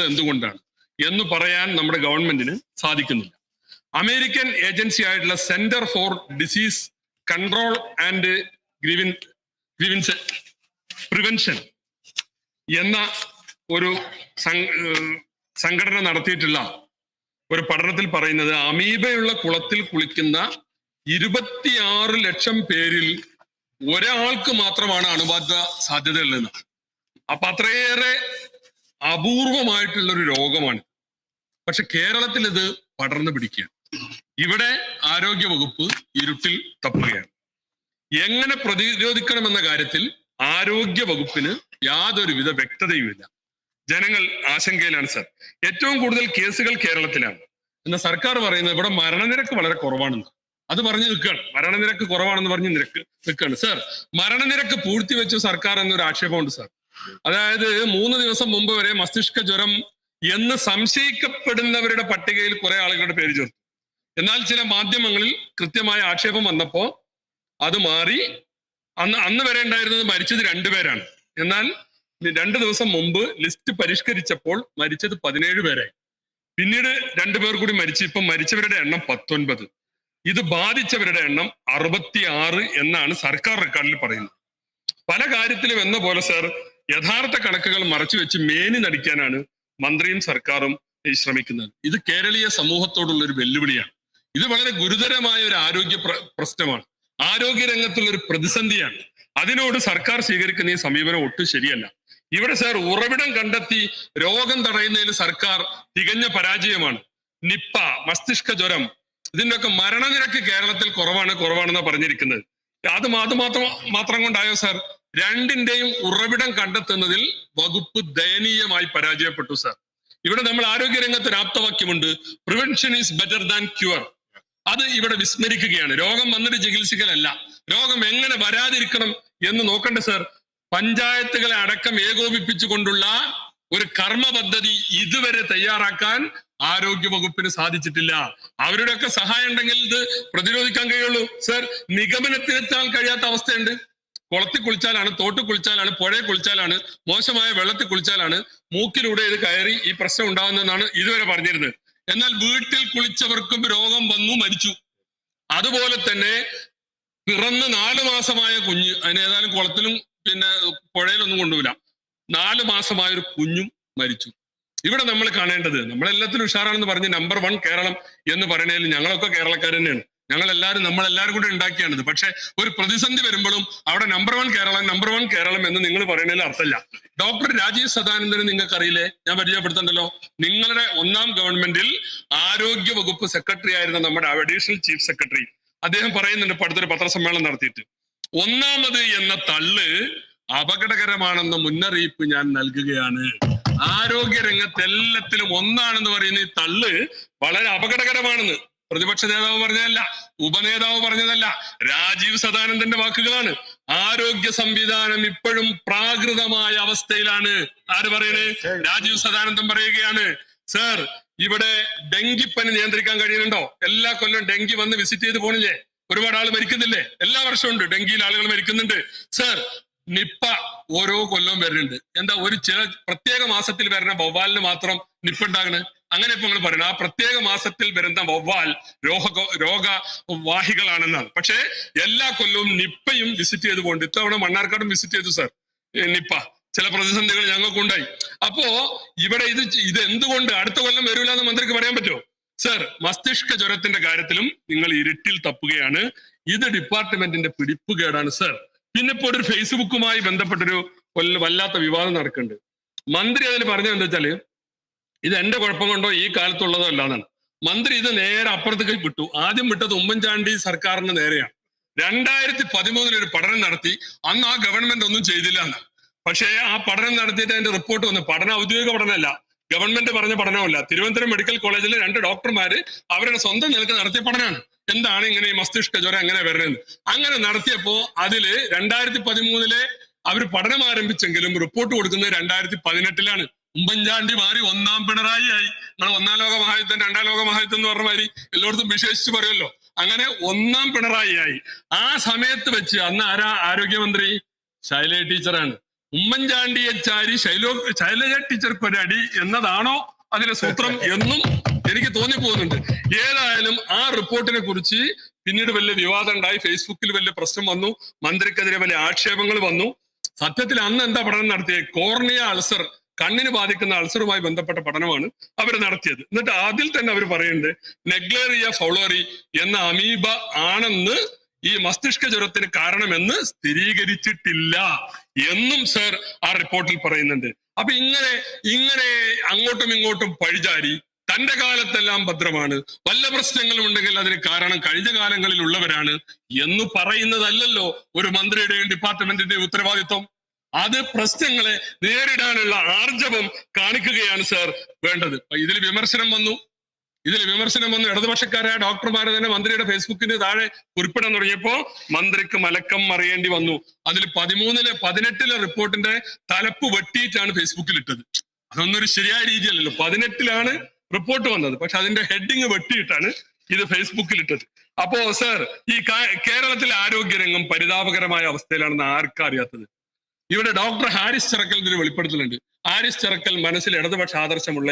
എന്തുകൊണ്ടാണ് എന്ന് പറയാൻ നമ്മുടെ ഗവൺമെന്റിന് സാധിക്കുന്നില്ല. അമേരിക്കൻ ഏജൻസി ആയിട്ടുള്ള centre for disease control and grievance prevention എന്ന ഒരു സംഘടന നടത്തിയിട്ടുള്ള ഒരു പഠനത്തിൽ പറയുന്നത് അമീബയുള്ള കുളത്തിൽ കുളിക്കുന്ന 26 ലക്ഷം പേരിൽ ഒരാൾക്ക് മാത്രമാണ് അണുബാധ സാധ്യതയുള്ളതെന്ന്. അപ്പൊ അത്രയേറെ അപൂർവമായിട്ടുള്ള ഒരു രോഗമാണ്. പക്ഷെ കേരളത്തിൽ ഇത് പടർന്നു പിടിക്കുകയാണ്. ഇവിടെ ആരോഗ്യ വകുപ്പ് ഇരുട്ടിൽ തപ്പുകയാണ്. എങ്ങനെ പ്രതിരോധിക്കണമെന്ന കാര്യത്തിൽ ആരോഗ്യ വകുപ്പിന് യാതൊരുവിധ വ്യക്തതയുമില്ല. ജനങ്ങൾ ആശങ്കയിലാണ് സർ. ഏറ്റവും കൂടുതൽ കേസുകൾ കേരളത്തിലാണ്. എന്നാൽ സർക്കാർ പറയുന്നത് ഇവിടെ മരണനിരക്ക് വളരെ കുറവാണെന്ന്. അത് പറഞ്ഞു നിൽക്കുകയാണ്. മരണനിരക്ക് കുറവാണെന്ന് പറഞ്ഞ് നിൽക്കുകയാണ് സർ. മരണനിരക്ക് പൂഴ്ത്തിവെച്ച സർക്കാർ എന്നൊരു ആക്ഷേപമുണ്ട് സർ. അതായത് 3 ദിവസം മുമ്പ് വരെ മസ്തിഷ്ക ജ്വരം എന്ന് സംശയിക്കപ്പെടുന്നവരുടെ പട്ടികയിൽ കുറെ ആളുകളുടെ പേര് ചേർത്തു. എന്നാൽ ചില മാധ്യമങ്ങളിൽ കൃത്യമായ ആക്ഷേപം വന്നപ്പോ അത് മാറി. അന്ന് വരെ ഉണ്ടായിരുന്നത് മരിച്ചത് 2 പേരാണ്. എന്നാൽ 2 ദിവസം മുമ്പ് ലിസ്റ്റ് പരിഷ്കരിച്ചപ്പോൾ മരിച്ചത് 17 പേരായി. പിന്നീട് 2 പേർ കൂടി മരിച്ചു. ഇപ്പം മരിച്ചവരുടെ എണ്ണം 19. ഇത് ബാധിച്ചവരുടെ എണ്ണം 66 എന്നാണ് സർക്കാർ റെക്കോർഡിൽ പറയുന്നത്. പല കാര്യത്തിലും എന്ന പോലെ സർ യഥാർത്ഥ കണക്കുകൾ മറച്ചു വെച്ച് മേനി നടിക്കാനാണ് മന്ത്രിയും സർക്കാരും ശ്രമിക്കുന്നത്. ഇത് കേരളീയ സമൂഹത്തോടുള്ള ഒരു വെല്ലുവിളിയാണ്. ഇത് വളരെ ഗുരുതരമായ ഒരു ആരോഗ്യ പ്രശ്നമാണ്. ആരോഗ്യ രംഗത്തുള്ള ഒരു പ്രതിസന്ധിയാണ്. അതിനോട് സർക്കാർ സ്വീകരിക്കുന്ന ഈ സമീപനം ഒട്ടും ശരിയല്ല. ഇവിടെ സാർ ഉറവിടം കണ്ടെത്തി രോഗം തടയുന്നതിൽ സർക്കാർ തികഞ്ഞ പരാജയമാണ്. നിപ്പ, മസ്തിഷ്ക ജ്വരം, ഇതിൻ്റെയൊക്കെ മരണനിരക്ക് കേരളത്തിൽ കുറവാണെന്നാണ് പറഞ്ഞിരിക്കുന്നത്. അത് മാത്രം കൊണ്ടായോ സാർ? രണ്ടിന്റെയും ഉറവിടം കണ്ടെത്തുന്നതിൽ വകുപ്പ് ദയനീയമായി പരാജയപ്പെട്ടു സാർ. ഇവിടെ നമ്മൾ ആരോഗ്യ രംഗത്ത് ഒരു ആപ്തവാക്യമുണ്ട്, prevention is better than cure. അത് ഇവിടെ വിസ്മരിക്കുകയാണ്. രോഗം വന്നിട്ട് ചികിത്സിക്കലല്ല, രോഗം എങ്ങനെ വരാതിരിക്കണം എന്ന് നോക്കണ്ട സാർ. പഞ്ചായത്തുകളെ അടക്കം ഏകോപിപ്പിച്ചുകൊണ്ടുള്ള ഒരു കർമ്മ പദ്ധതി ഇതുവരെ തയ്യാറാക്കാൻ ആരോഗ്യ വകുപ്പിന് സാധിച്ചിട്ടില്ല. അവരുടെയൊക്കെ സഹായം ഉണ്ടെങ്കിൽ ഇത് പ്രതിരോധിക്കാൻ കഴിയുള്ളൂ സർ. നിഗമനത്തിലെത്താൻ കഴിയാത്ത അവസ്ഥയുണ്ട്. കുളത്തിൽ കുളിച്ചാലാണ്, തോട്ടിൽ കുളിച്ചാലാണ്, പുഴയിൽ കുളിച്ചാലാണ്, മോശമായ വെള്ളത്തിൽ കുളിച്ചാലാണ് മൂക്കിലൂടെ ഇത് കയറി ഈ പ്രശ്നം ഉണ്ടാകുന്നതെന്നാണ് ഇതുവരെ പറഞ്ഞിരുന്നത്. എന്നാൽ വീട്ടിൽ കുളിച്ചവർക്കും രോഗം വന്നു, മരിച്ചു. അതുപോലെ തന്നെ പിറന്ന് 4 മാസമായ കുഞ്ഞ്, അതിനേതായാലും കുളത്തിലും പിന്നെ പുഴയിലൊന്നും കൊണ്ടുപോയില്ല, 4 മാസമായ ഒരു കുഞ്ഞും മരിച്ചു. ഇവിടെ നമ്മൾ കാണേണ്ടത്, നമ്മളെല്ലാത്തിലും ഉഷാറാണെന്ന് പറഞ്ഞ് നമ്പർ 1 കേരളം എന്ന് പറയണതിൽ ഞങ്ങളൊക്കെ കേരളക്കാർ തന്നെയാണ്. നമ്മളെല്ലാവരും കൂടെ ഉണ്ടാക്കിയാണിത്. പക്ഷെ ഒരു പ്രതിസന്ധി വരുമ്പോഴും അവിടെ നമ്പർ 1 കേരളം എന്ന് നിങ്ങൾ പറയുന്നതിൽ അർത്ഥമില്ല. ഡോക്ടർ രാജീവ് സദാനന്ദന് നിങ്ങൾക്ക് അറിയില്ലേ? ഞാൻ പരിചയപ്പെടുത്തണ്ടല്ലോ. നിങ്ങളുടെ 1ാം ഗവൺമെന്റിൽ ആരോഗ്യ വകുപ്പ് സെക്രട്ടറി ആയിരുന്ന നമ്മുടെ അഡീഷണൽ ചീഫ് സെക്രട്ടറി അദ്ദേഹം പറയുന്നുണ്ട്, ഇപ്പൊ അടുത്തൊരു പത്രസമ്മേളനം നടത്തിയിട്ട്, 1ാമത് എന്ന തള്ള് അപകടകരമാണെന്ന മുന്നറിയിപ്പ് ഞാൻ നൽകുകയാണ്. ആരോഗ്യ രംഗത്ത് എല്ലാത്തിലും 1 പറയുന്ന ഈ തള്ള് വളരെ അപകടകരമാണെന്ന് പ്രതിപക്ഷ നേതാവ് പറഞ്ഞതല്ല, ഉപനേതാവ് പറഞ്ഞതല്ല, രാജീവ് സദാനന്ദന്റെ വാക്കുകളാണ്. ആരോഗ്യ സംവിധാനം ഇപ്പോഴും പ്രാകൃതമായ അവസ്ഥയിലാണ്. ആര് പറയണേ? രാജീവ് സദാനന്ദൻ പറയുകയാണ്. സർ, ഇവിടെ ഡെങ്കിപ്പനി നിയന്ത്രിക്കാൻ കഴിയുന്നുണ്ടോ? എല്ലാ കൊല്ലം ഡെങ്കി വന്ന് വിസിറ്റ് ചെയ്ത് പോണില്ലേ? ഒരുപാട് ആൾ മരിക്കുന്നില്ലേ? എല്ലാ വർഷവും ഉണ്ട്, ഡെങ്കിയിൽ ആളുകൾ മരിക്കുന്നുണ്ട്. സർ, നിപ്പ ഓരോ കൊല്ലവും വരുന്നുണ്ട്. എന്താ, ഒരു ചില പ്രത്യേക മാസത്തിൽ വരുന്ന വവ്വാലിന് മാത്രം നിപ്പ ഉണ്ടാകണ്? അങ്ങനെ ഇപ്പൊ നിങ്ങൾ പറയണം, ആ പ്രത്യേക മാസത്തിൽ വരുന്ന വവ്വാൽ രോഗവാഹികളാണെന്നാണ്. പക്ഷെ എല്ലാ കൊല്ലവും നിപ്പയും വിസിറ്റ് ചെയ്ത് പോകുന്നുണ്ട്. ഇത്തവണ മണ്ണാർക്കാടും വിസിറ്റ് ചെയ്തു സർ നിപ്പ. ചില പ്രതിസന്ധികൾ ഞങ്ങൾക്കുണ്ടായി. അപ്പോ ഇവിടെ ഇത് എന്തുകൊണ്ട് അടുത്ത കൊല്ലം വരില്ല എന്ന് മന്ത്രിക്ക് പറയാൻ പറ്റുമോ? സർ, മസ്തിഷ്ക ജ്വരത്തിന്റെ കാര്യത്തിലും നിങ്ങൾ ഇരുട്ടിൽ തപ്പുകയാണ്. ഇത് ഡിപ്പാർട്ട്മെന്റിന്റെ പിടിപ്പുകേടാണ് സർ. പിന്നെ ഇപ്പോൾ ഒരു ഫേസ്ബുക്കുമായി ബന്ധപ്പെട്ടൊരു വല്ലാത്ത വിവാദം നടക്കുന്നുണ്ട്. മന്ത്രി അതിൽ പറഞ്ഞത് എന്താ വെച്ചാല്, ഇത് എന്റെ കുഴപ്പം കൊണ്ടോ ഈ കാലത്തുള്ളതോ അല്ലാന്നാണ്. മന്ത്രി ഇത് നേരെ അപ്പുറത്തേക്ക് വിട്ടു. ആദ്യം വിട്ടത് ഉമ്മൻചാണ്ടി സർക്കാരിന് നേരെയാണ്. 2013 ഒരു പഠനം നടത്തി. അന്ന് ആ ഗവൺമെന്റ് ഒന്നും ചെയ്തില്ല എന്ന്. പക്ഷേ ആ പഠനം നടത്തിയിട്ട് അതിന്റെ റിപ്പോർട്ട് വന്നു. പഠനം ഔദ്യോഗിക പഠനമല്ല, ഗവൺമെന്റ് പറഞ്ഞ പഠനമല്ല. തിരുവനന്തപുരം മെഡിക്കൽ കോളേജിലെ 2 ഡോക്ടർമാര് അവരുടെ സ്വന്തം നിലക്ക് നടത്തിയ പഠനമാണ്. എന്താണ് ഇങ്ങനെ ഈ മസ്തിഷ്ക ജ്വരം എങ്ങനെ വരുന്നത്? അങ്ങനെ നടത്തിയപ്പോ അതില് 2013 അവർ പഠനം ആരംഭിച്ചെങ്കിലും റിപ്പോർട്ട് കൊടുക്കുന്നത് 2018 ഉമ്മൻചാണ്ടി മാറി 1ാം പിണറായി ആയി. നിങ്ങൾ 1ാം ലോക മഹായുദ്ധം 2ാം ലോക മഹായുദ്ധം എന്ന് പറഞ്ഞ മാതിരി എല്ലായിടത്തും വിശേഷിച്ച് പറയുമല്ലോ. അങ്ങനെ 1ാം പിണറായി ആയി. ആ സമയത്ത് വെച്ച് അന്ന് ആരോഗ്യമന്ത്രി ശൈലജ ടീച്ചറാണ്. ഉമ്മൻചാണ്ടിയെ ചാരി ശൈലജ ടീച്ചർക്ക് ഒരു അടി എന്നതാണോ അതിന്റെ സൂത്രം എന്നും എനിക്ക് തോന്നിപ്പോകുന്നുണ്ട്. ഏതായാലും ആ റിപ്പോർട്ടിനെ കുറിച്ച് പിന്നീട് വലിയ വിവാദം ഉണ്ടായി, ഫേസ്ബുക്കിൽ വലിയ പ്രശ്നം വന്നു, മന്ത്രിക്കെതിരെ വലിയ ആക്ഷേപങ്ങൾ വന്നു. സത്യത്തിൽ അന്ന് എന്താ പഠനം നടത്തിയത്? കോർണിയ അൾസർ, കണ്ണിന് ബാധിക്കുന്ന അൾസറുമായി ബന്ധപ്പെട്ട പഠനമാണ് അവർ നടത്തിയത്. എന്നിട്ട് അതിൽ തന്നെ അവർ പറയുന്നുണ്ട് നെഗ്ലേറിയ ഫൗളറി എന്ന അമീബ ആണെന്ന് ഈ മസ്തിഷ്ക ജ്വരത്തിന് കാരണമെന്ന് സ്ഥിരീകരിച്ചിട്ടില്ല എന്നും സർ ആ റിപ്പോർട്ടിൽ പറയുന്നുണ്ട്. അപ്പൊ ഇങ്ങനെ അങ്ങോട്ടും ഇങ്ങോട്ടും പഴിചാരി തന്റെ കാലത്തെല്ലാം ഭദ്രമാണ്, വല്ല പ്രശ്നങ്ങളും ഉണ്ടെങ്കിൽ അതിന് കാരണം കഴിഞ്ഞ കാലങ്ങളിൽ ഉള്ളവരാണ് എന്ന് പറയുന്നതല്ലല്ലോ ഒരു മന്ത്രിയുടെയും ഡിപ്പാർട്ട്മെന്റിന്റെയും ഉത്തരവാദിത്വം. അത് പ്രശ്നങ്ങളെ നേരിടാനുള്ള ആർജവം കാണിക്കുകയാണ് സർ വേണ്ടത്. ഇതിൽ വിമർശനം വന്നു, ഇടതുപക്ഷക്കാരായ ഡോക്ടർമാരെ തന്നെ മന്ത്രിയുടെ ഫേസ്ബുക്കിന് താഴെ കുറിപ്പിടാൻ തുടങ്ങിയപ്പോ മന്ത്രിക്ക് മലക്കം മറിയേണ്ടി വന്നു. അതിൽ 18-ലെ റിപ്പോർട്ടിന്റെ തലപ്പ് വെട്ടിയിട്ടാണ് ഫേസ്ബുക്കിൽ ഇട്ടത്. അതൊന്നും ഒരു ശരിയായ രീതിയല്ലല്ലോ. 18-ലാണ് റിപ്പോർട്ട് വന്നത്, പക്ഷെ അതിന്റെ ഹെഡിങ് വെട്ടിയിട്ടാണ് ഇത് ഫേസ്ബുക്കിൽ ഇട്ടത്. അപ്പോ സർ, ഈ കേരളത്തിലെ ആരോഗ്യരംഗം പരിതാപകരമായ അവസ്ഥയിലാണെന്ന് ആർക്കാ അറിയാത്തത്? ഇവിടെ ഡോക്ടർ ഹാരിസ് ചിറക്കലിന്റെ ഒരു വെളിപ്പെടുത്തലുണ്ട്. ഹാരിസ് ചിറക്കൽ മനസ്സിൽ ഇടതുപക്ഷ ആദർശമുള്ള